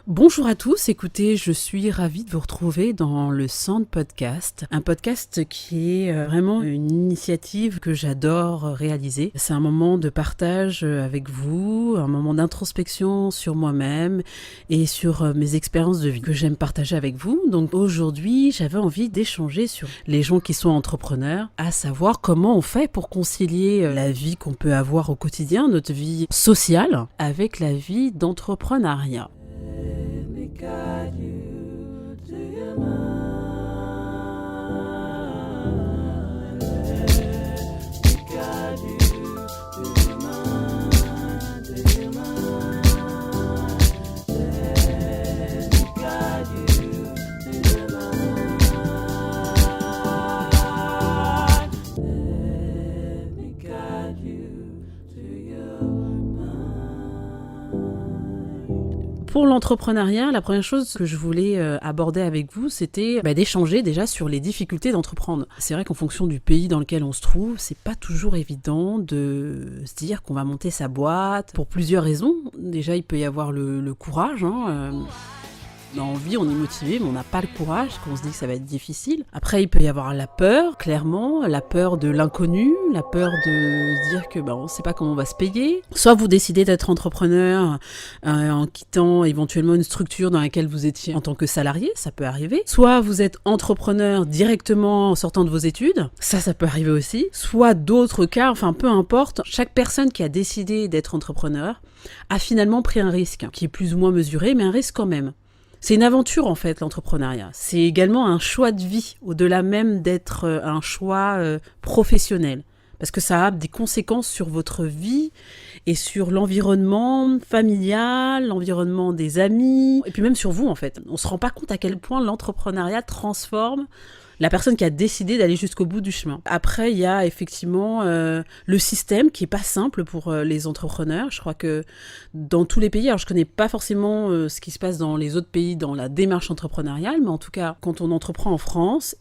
Bonjour à tous, écoutez, je suis ravie de vous retrouver dans le Sound Podcast, un podcast qui est vraiment une initiative que j'adore réaliser. C'est un moment de partage avec vous, un moment d'introspection sur moi-même et sur mes expériences de vie que j'aime partager avec vous. Donc aujourd'hui, j'avais envie d'échanger sur les gens qui sont entrepreneurs, à savoir comment on fait pour concilier la vie qu'on peut avoir au quotidien, notre vie sociale, avec la vie d'entrepreneuriat. Guide you to your mind. Let me guide you to your mind, to your mind. Let me guide you to your mind. Let me guide you to your mind. Pour l'entrepreneuriat, la première chose que je voulais aborder avec vous, c'était d'échanger déjà sur les difficultés d'entreprendre. C'est vrai qu'en fonction du pays dans lequel on se trouve, c'est pas toujours évident de se dire qu'on va monter sa boîte pour plusieurs raisons. Déjà, il peut y avoir le courage, on a envie, on est motivé, mais on n'a pas le courage, qu'on se dit que ça va être difficile. Après, il peut y avoir la peur, clairement, la peur de l'inconnu, la peur de se dire que on ne sait pas comment on va se payer. Soit vous décidez d'être entrepreneur en quittant éventuellement une structure dans laquelle vous étiez en tant que salarié, ça peut arriver. Soit vous êtes entrepreneur directement en sortant de vos études, ça peut arriver aussi. Soit d'autres cas, peu importe. Chaque personne qui a décidé d'être entrepreneur a finalement pris un risque qui est plus ou moins mesuré, mais un risque quand même. C'est une aventure en fait, l'entrepreneuriat. C'est également un choix de vie, au-delà même d'être un choix professionnel. Parce que ça a des conséquences sur votre vie et sur l'environnement familial, l'environnement des amis, et puis même sur vous en fait. On ne se rend pas compte à quel point l'entrepreneuriat transforme la personne qui a décidé d'aller jusqu'au bout du chemin. Après, il y a effectivement le système qui est pas simple pour les entrepreneurs. Je crois que dans tous les pays, alors je connais pas forcément ce qui se passe dans les autres pays dans la démarche entrepreneuriale, mais en tout cas, quand on entreprend en France,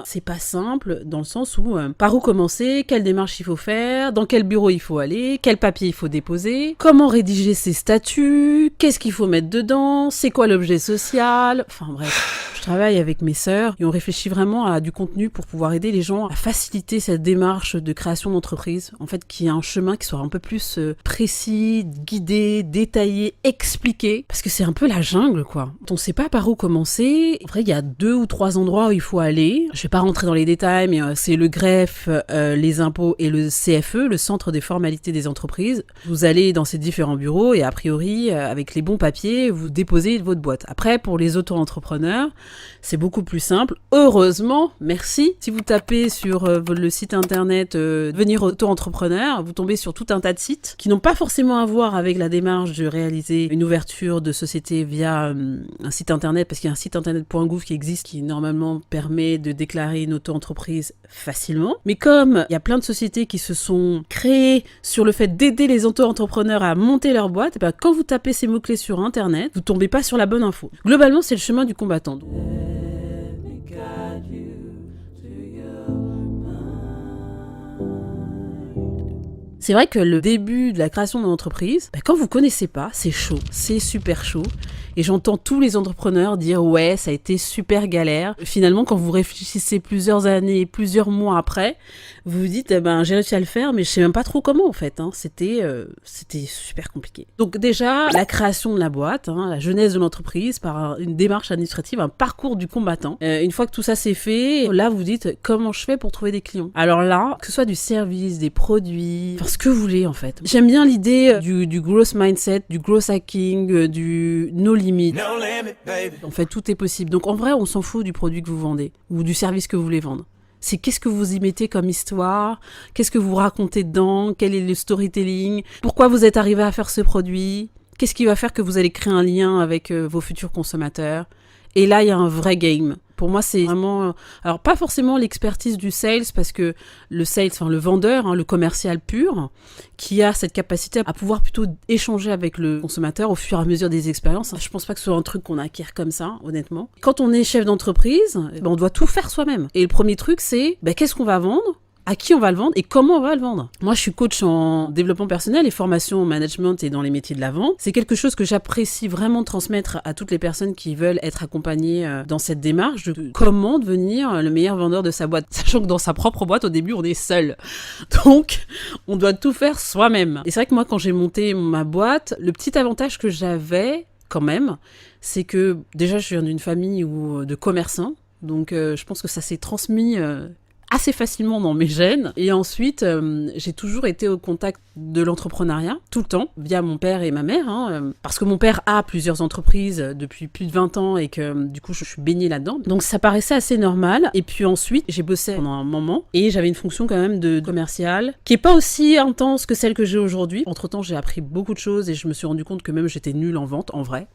c'est pas simple dans le sens où par où commencer, quelle démarche il faut faire, dans quel bureau il faut aller, quel papier il faut déposer, comment rédiger ses statuts, qu'est-ce qu'il faut mettre dedans, c'est quoi l'objet social, bref. Je travaille avec mes sœurs et on réfléchit vraiment à du contenu pour pouvoir aider les gens à faciliter cette démarche de création d'entreprise. En fait, qu'il y ait un chemin qui soit un peu plus précis, guidé, détaillé, expliqué. Parce que c'est un peu la jungle, quoi. On ne sait pas par où commencer. En vrai, il y a 2 ou 3 endroits où il faut aller. Je ne vais pas rentrer dans les détails, mais c'est le greffe, les impôts et le CFE, le Centre des formalités des entreprises. Vous allez dans ces différents bureaux et a priori, avec les bons papiers, vous déposez votre boîte. Après, pour les auto-entrepreneurs, c'est beaucoup plus simple. Heureusement, merci. Si vous tapez sur le site internet devenir auto-entrepreneur, vous tombez sur tout un tas de sites qui n'ont pas forcément à voir avec la démarche de réaliser une ouverture de société via un site internet, parce qu'il y a un site internet.gouv qui existe qui normalement permet de déclarer une auto-entreprise facilement. Mais comme il y a plein de sociétés qui se sont créées sur le fait d'aider les auto-entrepreneurs à monter leur boîte, quand vous tapez ces mots-clés sur internet, vous tombez pas sur la bonne info. Globalement, c'est le chemin du combattant. C'est vrai que le début de la création d'une entreprise, quand vous connaissez pas, c'est chaud, c'est super chaud. Et j'entends tous les entrepreneurs dire « ouais, ça a été super galère ». Finalement, quand vous réfléchissez plusieurs années, plusieurs mois après, vous vous dites « j'ai réussi à le faire, mais je sais même pas trop comment en fait ». C'était super compliqué. Donc déjà, la création de la boîte, la genèse de l'entreprise par une démarche administrative, un parcours du combattant. Une fois que tout ça c'est fait, là vous dites « comment je fais pour trouver des clients ?» Alors là, que ce soit du service, des produits, ce que vous voulez en fait. J'aime bien l'idée du growth mindset, du growth hacking, du no limit. En fait, tout est possible. Donc en vrai, on s'en fout du produit que vous vendez ou du service que vous voulez vendre. C'est qu'est-ce que vous y mettez comme histoire, qu'est-ce que vous racontez dedans, quel est le storytelling, pourquoi vous êtes arrivé à faire ce produit, qu'est-ce qui va faire que vous allez créer un lien avec vos futurs consommateurs. Et là, il y a un vrai game. Pour moi, c'est vraiment... Alors, pas forcément l'expertise du sales, parce que le sales, le vendeur, le commercial pur, qui a cette capacité à pouvoir plutôt échanger avec le consommateur au fur et à mesure des expériences. Je pense pas que ce soit un truc qu'on acquiert comme ça, honnêtement. Quand on est chef d'entreprise, on doit tout faire soi-même. Et le premier truc, c'est qu'est-ce qu'on va vendre ? à qui on va le vendre et comment on va le vendre. Moi, je suis coach en développement personnel et formation en management et dans les métiers de la vente. C'est quelque chose que j'apprécie vraiment de transmettre à toutes les personnes qui veulent être accompagnées dans cette démarche de comment devenir le meilleur vendeur de sa boîte. Sachant que dans sa propre boîte, au début, on est seul. Donc, on doit tout faire soi-même. Et c'est vrai que moi, quand j'ai monté ma boîte, le petit avantage que j'avais quand même, c'est que déjà, je viens d'une famille de commerçants. Donc, je pense que ça s'est transmis assez facilement dans mes gènes. Et ensuite, j'ai toujours été au contact de l'entrepreneuriat, tout le temps, via mon père et ma mère, parce que mon père a plusieurs entreprises depuis plus de 20 ans et que du coup, je suis baignée là-dedans. Donc, ça paraissait assez normal. Et puis ensuite, j'ai bossé pendant un moment et j'avais une fonction quand même de commerciale qui est pas aussi intense que celle que j'ai aujourd'hui. Entre-temps, j'ai appris beaucoup de choses et je me suis rendu compte que même j'étais nulle en vente, en vrai.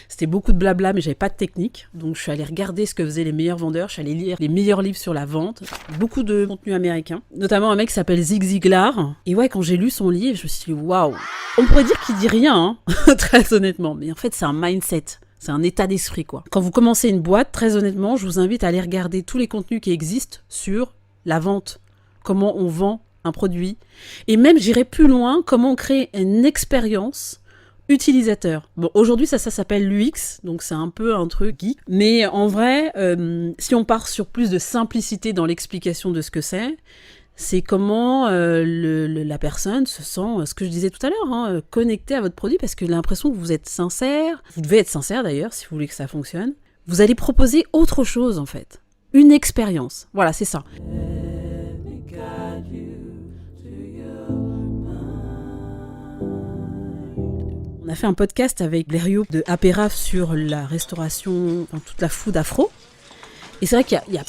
C'était beaucoup de blabla, mais j'avais pas de technique. Donc, je suis allée regarder ce que faisaient les meilleurs vendeurs. Je suis allée lire les meilleurs livres sur la vente. Beaucoup de contenu américain. Notamment un mec qui s'appelle Zig Ziglar. Et ouais, quand j'ai lu son livre, je me suis dit, waouh. On pourrait dire qu'il dit rien, très honnêtement. Mais en fait, c'est un mindset. C'est un état d'esprit, quoi. Quand vous commencez une boîte, très honnêtement, je vous invite à aller regarder tous les contenus qui existent sur la vente. Comment on vend un produit. Et même, j'irai plus loin, comment on crée une expérience utilisateur. Bon, aujourd'hui, ça s'appelle l'UX, donc c'est un peu un truc geek. Mais en vrai, si on part sur plus de simplicité dans l'explication de ce que c'est comment la personne se sent, ce que je disais tout à l'heure, connectée à votre produit, parce que j'ai l'impression que vous êtes sincère. Vous devez être sincère d'ailleurs, si vous voulez que ça fonctionne. Vous allez proposer autre chose, en fait. Une expérience. Voilà, c'est ça. On a fait un podcast avec Blériot de Apéraf sur la restauration, enfin, toute la food afro. Et c'est vrai qu'il y a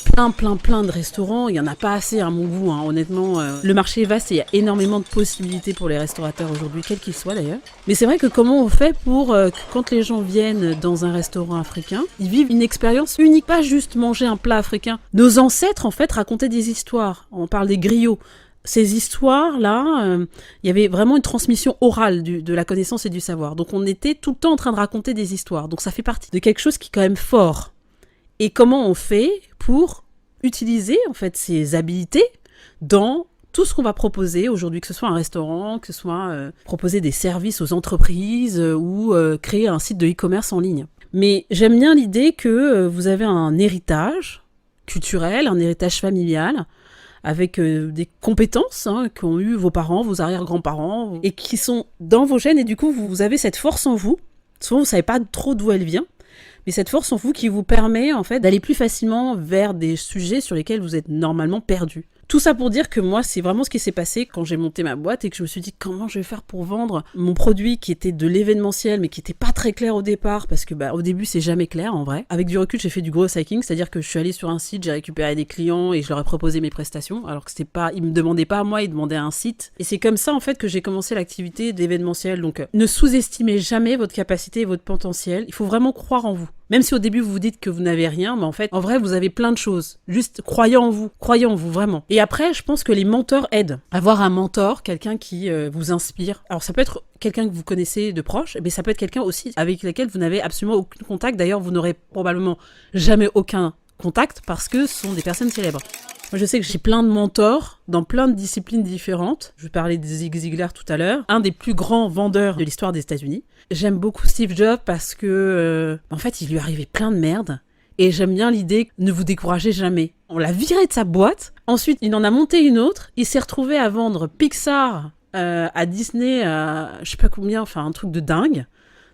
plein de restaurants. Il n'y en a pas assez à mon goût, honnêtement. Le marché est vaste et il y a énormément de possibilités pour les restaurateurs aujourd'hui, quels qu'ils soient d'ailleurs. Mais c'est vrai que comment on fait pour que quand les gens viennent dans un restaurant africain, ils vivent une expérience unique, pas juste manger un plat africain. Nos ancêtres, en fait, racontaient des histoires. On parle des griots. Ces histoires-là, il y avait vraiment une transmission orale de la connaissance et du savoir. Donc on était tout le temps en train de raconter des histoires. Donc ça fait partie de quelque chose qui est quand même fort. Et comment on fait pour utiliser en fait ces habiletés dans tout ce qu'on va proposer aujourd'hui, que ce soit un restaurant, que ce soit proposer des services aux entreprises ou créer un site de e-commerce en ligne. Mais j'aime bien l'idée que vous avez un héritage culturel, un héritage familial, avec des compétences qu'ont eu vos parents, vos arrière-grands-parents, et qui sont dans vos gènes, et du coup, vous avez cette force en vous. Souvent, vous ne savez pas trop d'où elle vient, mais cette force en vous qui vous permet, en fait, d'aller plus facilement vers des sujets sur lesquels vous êtes normalement perdu. Tout ça pour dire que moi, c'est vraiment ce qui s'est passé quand j'ai monté ma boîte et que je me suis dit comment je vais faire pour vendre mon produit qui était de l'événementiel mais qui était pas très clair au départ parce que au début c'est jamais clair en vrai. Avec du recul, j'ai fait du growth hacking, c'est-à-dire que je suis allée sur un site, j'ai récupéré des clients et je leur ai proposé mes prestations alors que c'était pas, ils me demandaient pas à moi, ils demandaient à un site. Et c'est comme ça en fait que j'ai commencé l'activité d'événementiel. Donc ne sous-estimez jamais votre capacité et votre potentiel. Il faut vraiment croire en vous. Même si au début vous vous dites que vous n'avez rien, mais en fait, en vrai, vous avez plein de choses. Juste croyez en vous vraiment. Et après, je pense que les mentors aident. Avoir un mentor, quelqu'un qui vous inspire. Alors ça peut être quelqu'un que vous connaissez de proche, mais ça peut être quelqu'un aussi avec lequel vous n'avez absolument aucun contact. D'ailleurs, vous n'aurez probablement jamais aucun contact parce que ce sont des personnes célèbres. Moi, je sais que j'ai plein de mentors dans plein de disciplines différentes. Je parlais de Zig Ziglar tout à l'heure, un des plus grands vendeurs de l'histoire des États-Unis. J'aime beaucoup Steve Jobs parce que, en fait, il lui arrivait plein de merde. Et j'aime bien l'idée, ne vous découragez jamais. On l'a viré de sa boîte. Ensuite, il en a monté une autre. Il s'est retrouvé à vendre Pixar à Disney, je sais pas combien, enfin un truc de dingue.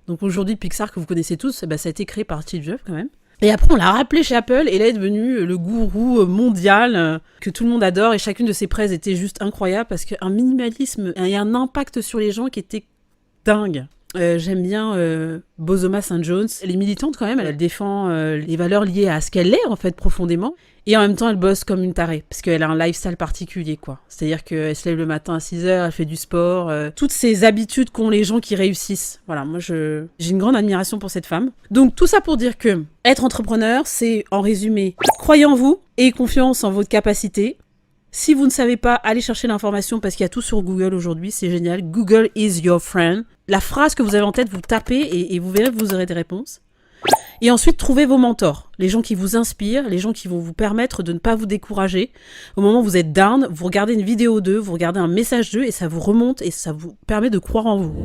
Donc aujourd'hui, Pixar que vous connaissez tous, ça a été créé par Steve Jobs quand même. Et après, on l'a rappelé chez Apple et là, il est devenu le gourou mondial que tout le monde adore. Et chacune de ses prêts était juste incroyable parce qu'un minimalisme et un impact sur les gens qui était dingue. J'aime bien Bozoma St. Jones. Elle est militante quand même, elle défend les valeurs liées à ce qu'elle est en fait profondément. Et en même temps, elle bosse comme une tarée, parce qu'elle a un lifestyle particulier, quoi. C'est-à-dire qu'elle se lève le matin à 6h, elle fait du sport, toutes ces habitudes qu'ont les gens qui réussissent. Voilà, moi, j'ai une grande admiration pour cette femme. Donc, tout ça pour dire que être entrepreneur, c'est, en résumé, croyez en vous et confiance en votre capacité. Si vous ne savez pas, allez chercher l'information, parce qu'il y a tout sur Google aujourd'hui, c'est génial. Google is your friend. La phrase que vous avez en tête, vous tapez et vous verrez que vous aurez des réponses. Et ensuite, trouvez vos mentors, les gens qui vous inspirent, les gens qui vont vous permettre de ne pas vous décourager. Au moment où vous êtes down, vous regardez une vidéo d'eux, vous regardez un message d'eux et ça vous remonte et ça vous permet de croire en vous.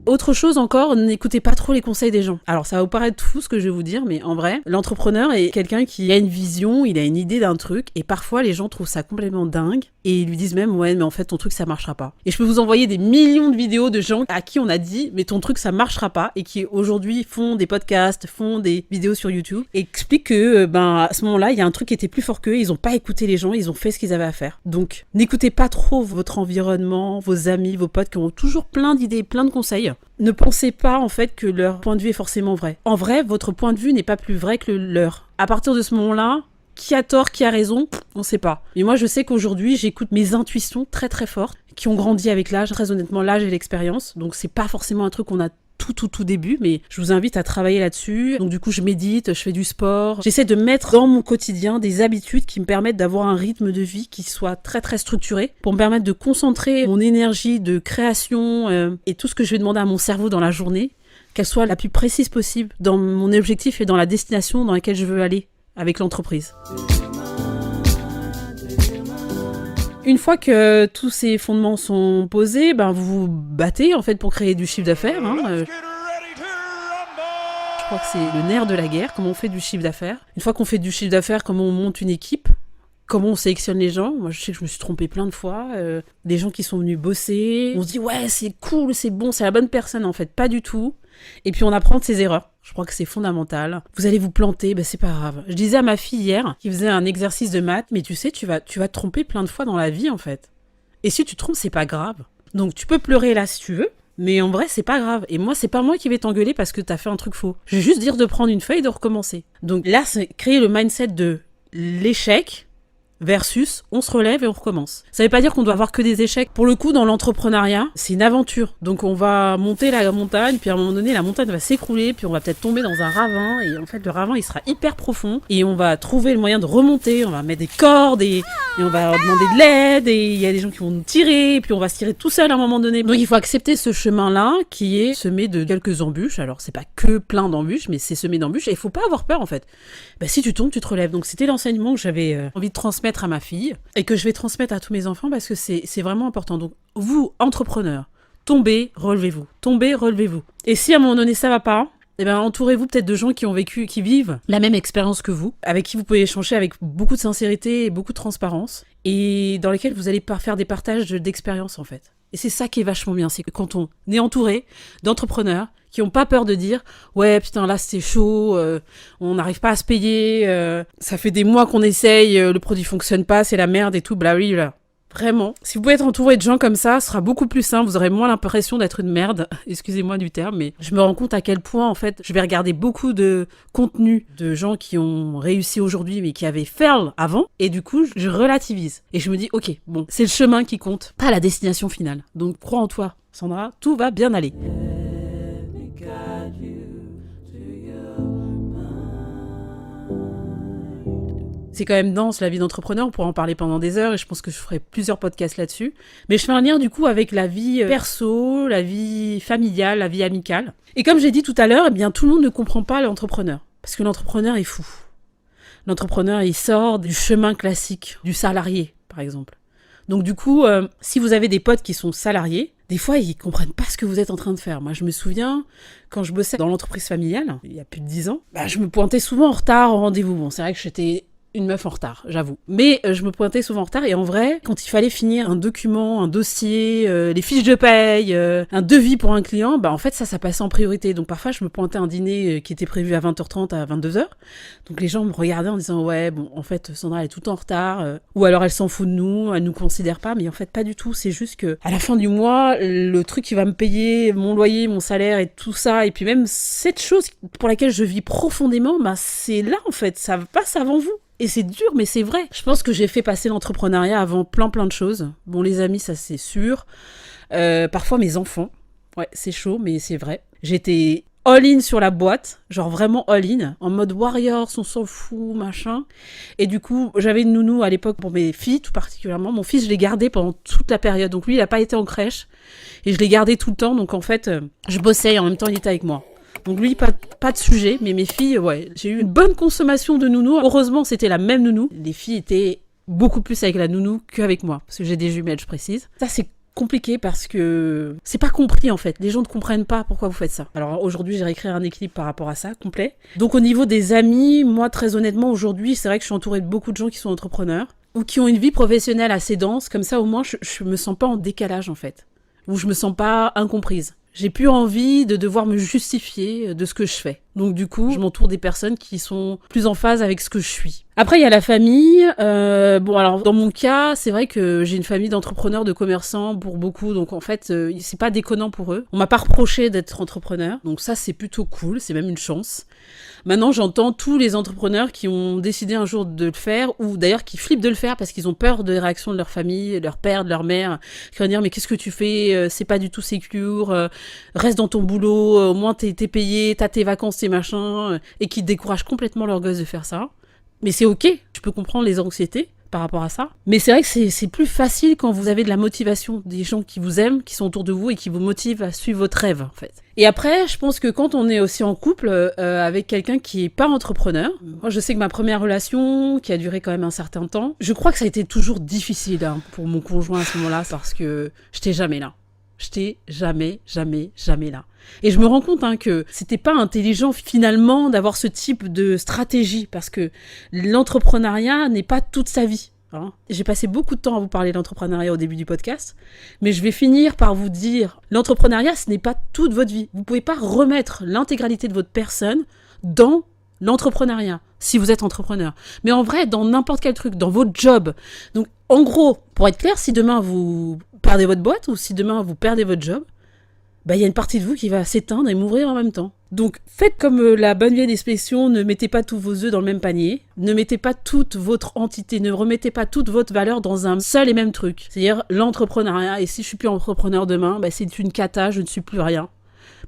Autre chose encore, n'écoutez pas trop les conseils des gens. Alors ça va vous paraître fou ce que je vais vous dire, mais en vrai, l'entrepreneur est quelqu'un qui a une vision, il a une idée d'un truc, et parfois les gens trouvent ça complètement dingue, et ils lui disent même, ouais, mais en fait ton truc ça marchera pas. Et je peux vous envoyer des millions de vidéos de gens à qui on a dit, mais ton truc ça marchera pas, et qui aujourd'hui font des podcasts, font des vidéos sur YouTube, et expliquent que, à ce moment-là, il y a un truc qui était plus fort qu'eux, ils ont pas écouté les gens, ils ont fait ce qu'ils avaient à faire. Donc, n'écoutez pas trop votre environnement, vos amis, vos potes qui ont toujours plein d'idées, plein de conseils. Ne pensez pas en fait que leur point de vue est forcément vrai. En vrai, votre point de vue n'est pas plus vrai que le leur. À partir de ce moment-là, qui a tort, qui a raison, on ne sait pas. Mais moi, je sais qu'aujourd'hui, j'écoute mes intuitions très très fortes, qui ont grandi avec l'âge. Très honnêtement, l'âge et l'expérience. Donc, c'est pas forcément un truc qu'on a tout début, mais je vous invite à travailler là-dessus. Donc du coup, je médite, je fais du sport. J'essaie de mettre dans mon quotidien des habitudes qui me permettent d'avoir un rythme de vie qui soit très très structuré, pour me permettre de concentrer mon énergie de création et tout ce que je vais demander à mon cerveau dans la journée, qu'elle soit la plus précise possible dans mon objectif et dans la destination dans laquelle je veux aller avec l'entreprise. Une fois que tous ces fondements sont posés, vous vous battez en fait pour créer du chiffre d'affaires. Je crois que c'est le nerf de la guerre, comment on fait du chiffre d'affaires. Une fois qu'on fait du chiffre d'affaires, comment on monte une équipe, comment on sélectionne les gens. Moi, je sais que je me suis trompée plein de fois. Des gens qui sont venus bosser, on se dit ouais, c'est cool, c'est bon, c'est la bonne personne. En fait, pas du tout. Et puis on apprend de ses erreurs. Je crois que c'est fondamental. Vous allez vous planter, c'est pas grave. Je disais à ma fille hier, qui faisait un exercice de maths, mais tu sais, tu vas te tromper plein de fois dans la vie, en fait. Et si tu te trompes, c'est pas grave. Donc tu peux pleurer là si tu veux, mais en vrai, c'est pas grave. Et moi, c'est pas moi qui vais t'engueuler parce que t'as fait un truc faux. Je vais juste dire de prendre une feuille et de recommencer. Donc là, c'est créer le mindset de l'échec versus on se relève et on recommence. Ça veut pas dire qu'on doit avoir que des échecs. Pour le coup, dans l'entrepreneuriat, c'est une aventure. Donc on va monter la montagne, puis à un moment donné, la montagne va s'écrouler, puis on va peut-être tomber dans un ravin, et en fait, le ravin, il sera hyper profond, et on va trouver le moyen de remonter, on va mettre des cordes, et on va demander de l'aide, et il y a des gens qui vont nous tirer, et puis on va se tirer tout seul à un moment donné. Donc il faut accepter ce chemin-là, qui est semé de quelques embûches. Alors c'est pas que plein d'embûches, mais c'est semé d'embûches, et il faut pas avoir peur, en fait. Si tu tombes, tu te relèves. Donc c'était l'enseignement que j'avais envie de transmettre à ma fille et que je vais transmettre à tous mes enfants parce que c'est vraiment important. Donc vous, entrepreneurs, tombez, relevez-vous. Tombez, relevez-vous. Et si à un moment donné ça va pas, entourez-vous peut-être de gens qui ont vécu, qui vivent la même expérience que vous, avec qui vous pouvez échanger avec beaucoup de sincérité et beaucoup de transparence, et dans lesquels vous allez faire des partages d'expériences en fait. Et c'est ça qui est vachement bien, c'est que quand on est entouré d'entrepreneurs qui n'ont pas peur de dire « Ouais, putain, là, c'est chaud, on n'arrive pas à se payer, ça fait des mois qu'on essaye, le produit fonctionne pas, c'est la merde et tout, blablabla. » Vraiment, si vous pouvez être entouré de gens comme ça, ce sera beaucoup plus simple, vous aurez moins l'impression d'être une merde, excusez-moi du terme, mais je me rends compte à quel point, en fait, je vais regarder beaucoup de contenu de gens qui ont réussi aujourd'hui, mais qui avaient fail avant, et du coup, je relativise. Et je me dis, ok, bon, c'est le chemin qui compte, pas la destination finale. Donc, crois en toi, Sandra, tout va bien aller. C'est quand même dense la vie d'entrepreneur, on pourra en parler pendant des heures et je pense que je ferai plusieurs podcasts là-dessus. Mais je fais un lien du coup avec la vie perso, la vie familiale, la vie amicale. Et comme j'ai dit tout à l'heure, tout le monde ne comprend pas l'entrepreneur. Parce que l'entrepreneur est fou. L'entrepreneur, il sort du chemin classique, du salarié par exemple. Donc du coup, si vous avez des potes qui sont salariés, des fois, ils comprennent pas ce que vous êtes en train de faire. Moi, je me souviens, quand je bossais dans l'entreprise familiale, il y a plus de 10 ans, je me pointais souvent en retard au rendez-vous. Bon, c'est vrai que j'étais une meuf en retard, j'avoue. Mais je me pointais souvent en retard et en vrai, quand il fallait finir un document, un dossier, les fiches de paye, un devis pour un client, en fait ça passait en priorité. Donc parfois je me pointais à un dîner qui était prévu à 20h30 à 22h. Donc les gens me regardaient en disant ouais, bon en fait Sandra elle est tout le temps en retard ou alors elle s'en fout de nous, elle nous considère pas, mais en fait pas du tout, c'est juste que à la fin du mois, le truc qui va me payer mon loyer, mon salaire et tout ça et puis même cette chose pour laquelle je vis profondément, c'est là en fait, ça passe avant vous. Et c'est dur, mais c'est vrai. Je pense que j'ai fait passer l'entrepreneuriat avant plein de choses. Bon, les amis, ça c'est sûr. Parfois mes enfants. Ouais, c'est chaud, mais c'est vrai. J'étais all-in sur la boîte, genre vraiment all-in, en mode Warriors, on s'en fout, machin. Et du coup, j'avais une nounou à l'époque pour mes filles, tout particulièrement. Mon fils, je l'ai gardé pendant toute la période. Donc lui, il n'a pas été en crèche. Et je l'ai gardé tout le temps. Donc en fait, je bossais et en même temps, il était avec moi. Donc lui, pas de sujet. Mais mes filles, ouais, j'ai eu une bonne consommation de nounou. Heureusement, c'était la même nounou. Les filles étaient beaucoup plus avec la nounou qu'avec moi. Parce que j'ai des jumelles, je précise. Ça, c'est compliqué parce que c'est pas compris en fait. Les gens ne comprennent pas pourquoi vous faites ça. Alors aujourd'hui, j'ai réécrit un équilibre par rapport à ça, complet. Donc au niveau des amis, moi très honnêtement aujourd'hui, c'est vrai que je suis entourée de beaucoup de gens qui sont entrepreneurs ou qui ont une vie professionnelle assez dense. Comme ça au moins, je me sens pas en décalage en fait. Ou je me sens pas incomprise. J'ai plus envie de devoir me justifier de ce que je fais. Donc du coup, je m'entoure des personnes qui sont plus en phase avec ce que je suis. Après, il y a la famille. Bon, alors dans mon cas, c'est vrai que j'ai une famille d'entrepreneurs, de commerçants pour beaucoup. Donc en fait, c'est pas déconnant pour eux. On m'a pas reproché d'être entrepreneur. Donc ça, c'est plutôt cool. C'est même une chance. Maintenant, j'entends tous les entrepreneurs qui ont décidé un jour de le faire, ou d'ailleurs qui flippent de le faire parce qu'ils ont peur des réactions de leur famille, leur père, de leur mère, qui vont dire mais qu'est-ce que tu fais, c'est pas du tout sécure, reste dans ton boulot, au moins t'es payé, t'as tes vacances, tes machins, et qui découragent complètement leurs gosses de faire ça. Mais c'est ok, je peux comprendre les anxiétés par rapport à ça. Mais c'est vrai que c'est plus facile quand vous avez de la motivation, des gens qui vous aiment, qui sont autour de vous et qui vous motivent à suivre votre rêve, en fait. Et après, je pense que quand on est aussi en couple avec quelqu'un qui est pas entrepreneur, moi je sais que ma première relation, qui a duré quand même un certain temps, je crois que ça a été toujours difficile pour mon conjoint à ce moment-là, parce que j'étais jamais là. J'étais jamais là. Et je me rends compte que c'était pas intelligent finalement d'avoir ce type de stratégie, parce que l'entrepreneuriat n'est pas toute sa vie. J'ai passé beaucoup de temps à vous parler d'entrepreneuriat au début du podcast, mais je vais finir par vous dire, l'entrepreneuriat, ce n'est pas toute votre vie. Vous pouvez pas remettre l'intégralité de votre personne dans l'entrepreneuriat, si vous êtes entrepreneur. Mais en vrai, dans n'importe quel truc, dans votre job. Donc, en gros, pour être clair, si demain vous perdez votre boîte ou si demain vous perdez votre job, il y a une partie de vous qui va s'éteindre et mourir en même temps. Donc, faites comme la bonne vieille expression, ne mettez pas tous vos œufs dans le même panier, ne mettez pas toute votre entité, ne remettez pas toute votre valeur dans un seul et même truc. C'est-à-dire l'entrepreneuriat, et si je suis plus entrepreneur demain, c'est une cata, je ne suis plus rien.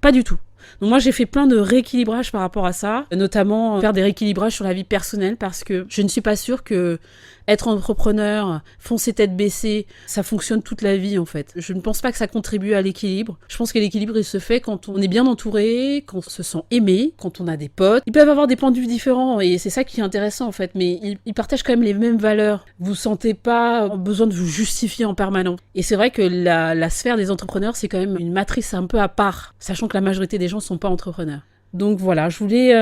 Pas du tout. Donc moi j'ai fait plein de rééquilibrages par rapport à ça, notamment faire des rééquilibrages sur la vie personnelle, parce que je ne suis pas sûre que être entrepreneur, foncer tête baissée, ça fonctionne toute la vie en fait. Je ne pense pas que ça contribue à l'équilibre. Je pense que l'équilibre il se fait quand on est bien entouré, quand on se sent aimé, quand on a des potes. Ils peuvent avoir des points de vue différents et c'est ça qui est intéressant en fait, mais ils partagent quand même les mêmes valeurs. Vous sentez pas besoin de vous justifier en permanence. Et c'est vrai que la sphère des entrepreneurs c'est quand même une matrice un peu à part, sachant que la majorité des gens sont pas entrepreneurs. Donc voilà, je voulais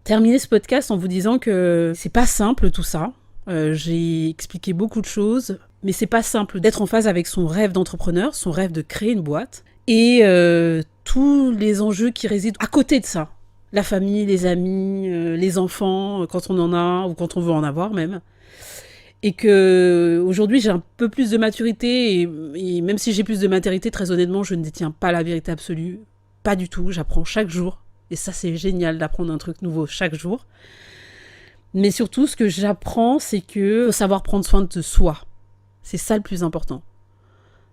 terminer ce podcast en vous disant que c'est pas simple tout ça. J'ai expliqué beaucoup de choses, mais c'est pas simple d'être en phase avec son rêve d'entrepreneur, son rêve de créer une boîte, et tous les enjeux qui résident à côté de ça. La famille, les amis, les enfants, quand on en a, ou quand on veut en avoir même. Et que aujourd'hui j'ai un peu plus de maturité, et même si j'ai plus de maturité, très honnêtement, je ne détiens pas la vérité absolue. Pas du tout, j'apprends chaque jour. Et ça, c'est génial d'apprendre un truc nouveau chaque jour. Mais surtout, ce que j'apprends, c'est que faut savoir prendre soin de soi. C'est ça le plus important.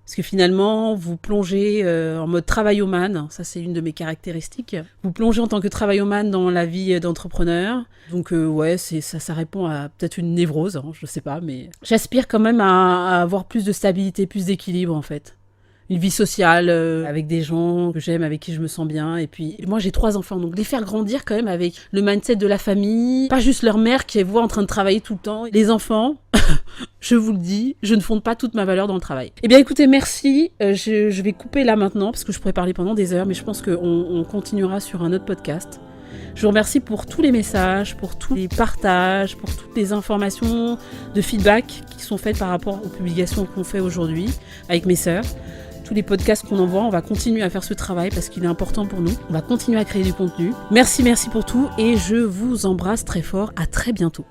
Parce que finalement, vous plongez en mode travaillomane, ça c'est une de mes caractéristiques. Vous plongez en tant que travaillomane dans la vie d'entrepreneur. Donc ouais, ça répond à peut-être une névrose, je sais pas, mais j'aspire quand même à avoir plus de stabilité, plus d'équilibre en fait. Une vie sociale, avec des gens que j'aime, avec qui je me sens bien. Et puis, moi, j'ai 3 enfants, donc les faire grandir quand même avec le mindset de la famille. Pas juste leur mère qui les voit en train de travailler tout le temps. Les enfants, je vous le dis, je ne fonde pas toute ma valeur dans le travail. Eh bien, écoutez, merci. Je vais couper là maintenant, parce que je pourrais parler pendant des heures, mais je pense qu'on continuera sur un autre podcast. Je vous remercie pour tous les messages, pour tous les partages, pour toutes les informations de feedback qui sont faites par rapport aux publications qu'on fait aujourd'hui avec mes sœurs. Tous les podcasts qu'on envoie, on va continuer à faire ce travail parce qu'il est important pour nous. On va continuer à créer du contenu. Merci pour tout et je vous embrasse très fort. À très bientôt.